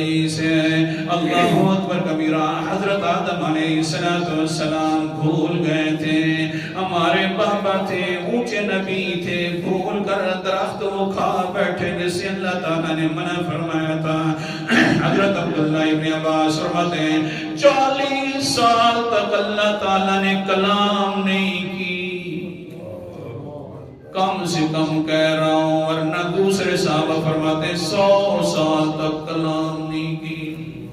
حدیث ہے اللہ اکبر کبیرہ حضرت آدم علیہ السلام بھول گئے تھے ہمارے بابا تھے اونچے نبی تھے بھول کر درخت وہ کھا بیٹھے جسے اللہ تعالیٰ نے منع فرمایا تھا حضرت عبداللہ ابن عباس فرماتے ہیں 40 سال تک اللہ تعالیٰ نے کلام نہیں کی کم سے کم کہہ رہا ہوں ورنہ دوسرے صحابہ فرماتے ہیں 100 سال تک کلام نہیں کی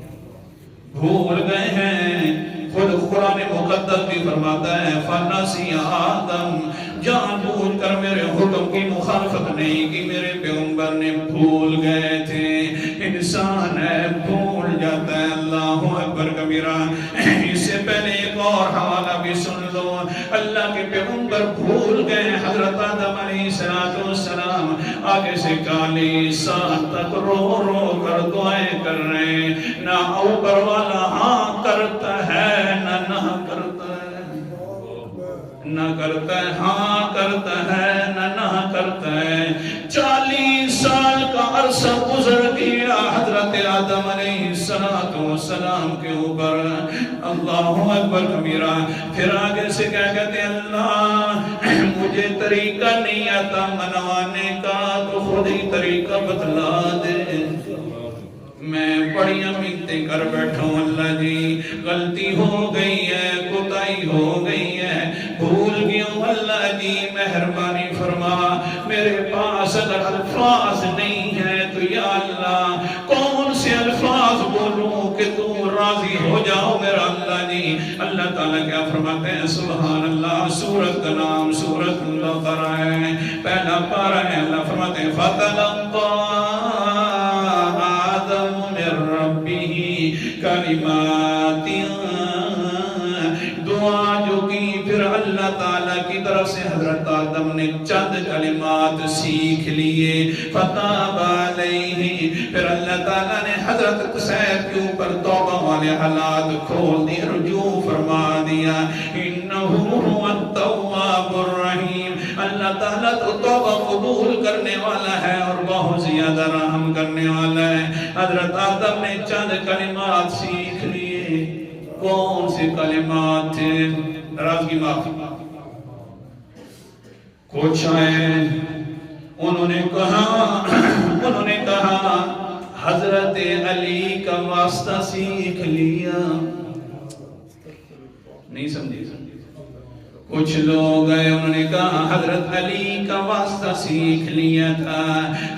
بھول گئے ہیں خود قرآن مقدس بھی فرماتا ہے فَنَسِيَ آدم جان بوجھ کر میرے حکم کی مخالفت نہیں کی میرے پیغمبر نے بھول گئے تھے انسان ہے بھول جاتا ہے اللہ اکبر کبیرہ اس سے پہلے ایک اور حوالہ بھی سن لو اللہ کے پیغمبر بھول گئے حضرت آدم علیہ السلام آگے سے 40 سال تک رو رو کر دعائیں کر رہے ہیں نہ اوپر والا ہاں کرتا ہے نہ کرتا ہے نہ کرتا ہے ہاں کرتا ہے نہ کرتا ہے 40 سال کا عرصہ گزر گیا حضرت آدم علیہ السلام کے اوپر اللہ اکبر کبیرہ پھر آگے سے کیا کہتے ہیں اللہ مجھے طریقہ نہیں آتا منوانے کا تو خود ہی طریقہ بتلا دے میں بڑی منتیں کر بیٹھا ہوں اللہ جی غلطی ہو گئی ہے کوتاہی ہو گئی ہے بھول گیا ہوں اللہ جی مہربانی فرما میرے پاس اگر الفاظ نہیں ہے تو یا اللہ کون سے الفاظ بولوں کہ تو راضی ہو جاؤ میرا اللہ جی اللہ تعالیٰ کیا فرماتے ہیں سبحان اللہ سورت کا نام سورت البقرہ ہے پہلا پارہ ہے اللہ فرماتے ہیں فَتَلَقَّى کلمات دعا جو کی پھر اللہ تعالیٰ کی طرف سے حضرت آدم نے چند کلمات سیکھ لیے فتاب علیہ پھر اللہ تعالیٰ نے حضرت قصید کے اوپر توبہ والے حالات کھول دی رجوع فرما دیا انہو هو التواب الرحیم اللہ تعالیٰ تو توبہ قبول کرنے والا ہے اور بہت زیادہ رحم کرنے والا ہے حضرت آدم نے چند کلمات سیکھ لیے کون سے کلمات تھے ناراضگی معافی کچھ آئے انہوں نے کہا حضرت علی کا واسطہ سیکھ لیا نہیں سمجھے کچھ لوگ گئے انہوں نے کہا حضرت علی کا واسطہ سیکھ لیا تھا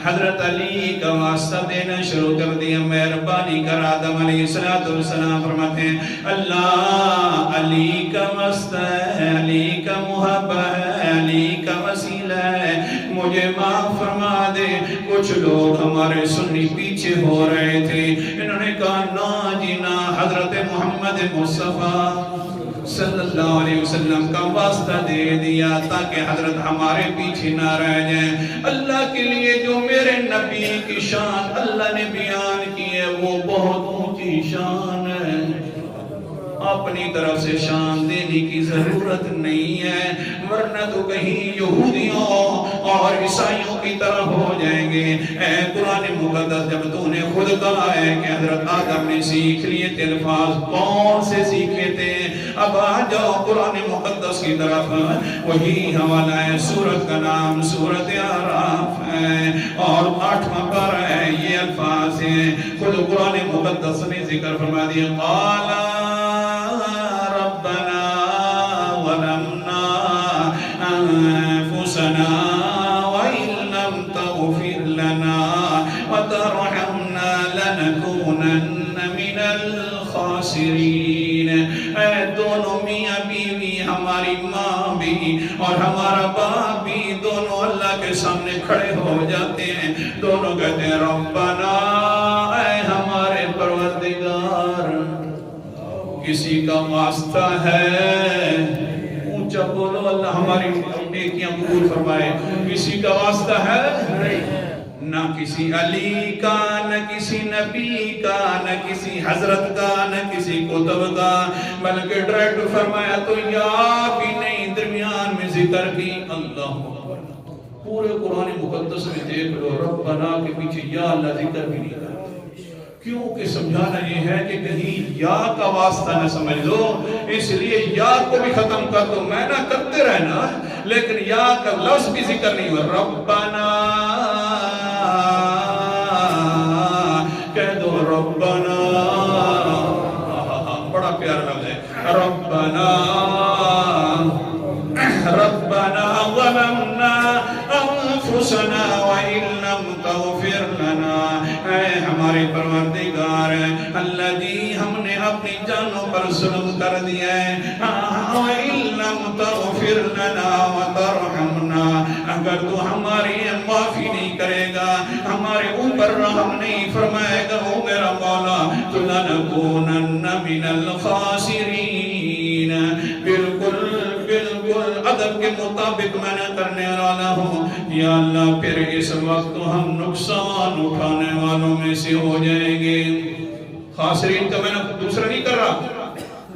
حضرت علی کا واسطہ دینا شروع کر دیا مہربانی کر آدم علیہ السلام فرماتے ہیں اللہ علی کا واسطہ ہے علی کا محبہ ہے علی کا وسیلہ ہے مجھے معاف فرما دے کچھ لوگ ہمارے سنی پیچھے ہو رہے تھے انہوں نے کہا نا جینا حضرت محمد مصطفیٰ صلی اللہ علیہ وسلم کا واسطہ دے دیا تاکہ حضرت ہمارے پیچھے نہ رہ جائیں اللہ کے لیے جو میرے نبی کی شان اللہ نے بیان کی ہے وہ بہت اونچی شان ہے اپنی طرف سے شان دینے کی ضرورت نہیں ہے ورنہ تو کہیں یہودیوں اور عیسائیوں کی طرح ہو جائیں گے اے قرآن مقدس جب تو نے خود کہا ہے کہ حضرت آدم نے سیکھ لیے تھے الفاظ کون سے سیکھے تھے اب آ جاؤ قرآن مقدس کی طرف وہی حوالہ ہے سورت کا نام سورت اعراف ہے اور 8واں پارہ ہے یہ الفاظ ہیں خود قرآن مقدس نے ذکر فرما دیا قالا ربنا ظلمنا انفسنا وإن لم تغفر لنا وترحمنا لنكونن من الخاسرین اے دونوں میاں بیوی ہماری ماں بھی اور ہمارا باپ بھی دونوں اللہ کے سامنے کھڑے ہو جاتے ہیں دونوں کہتے ہیں ربنا اے ہمارے پروردگار کسی کا واسطہ ہے اونچا بولو اللہ ہماری نیکیاں قبول فرمائے کسی کا واسطہ ہے نہ کسی علی کا نہ کسی نبی کا نہ کسی حضرت کا نہ کسی کتب کا بلکہ ڈائریکٹ فرمایا تو یا بھی نہیں درمیان میں ذکر کی اللہ پورے قرآن مقدس میں دیکھ لو ربنا کے پیچھے یا اللہ ذکر بھی نہیں کرتا کیونکہ سمجھانا یہ ہے کہ کہیں یا کا واسطہ نہ سمجھ لو، اس لیے یا کو بھی ختم کر دو، میں نہ کرتے رہنا لیکن یا کا لفظ بھی ذکر نہیں ہوا۔ ربنا کہہ دو ربنا، بڑا پیارا لفظ ہے ربنا، ربنا ظلمنا انفسنا وان لم تغفر لنا، اے ہمارے پروردگار الذی، ہم نے اپنی جانوں پر ظلم کر دیا ہے، وان لم تغفر لنا وترحمنا، اگر تو ہماری معافی نہیں کرے گا، ہمارے اوپر رحم نہیں فرمائے گا او میرا مولا، تو لنکونن من الخاسرین۔ بالکل بالکل ادب کے مطابق میں نے کرنے والا ہوں، یا اللہ پھر اس وقت ہم نقصان اٹھانے والوں میں سے ہو جائیں گے۔ خاسرین کا میں نے دوسرا نہیں کر رہا،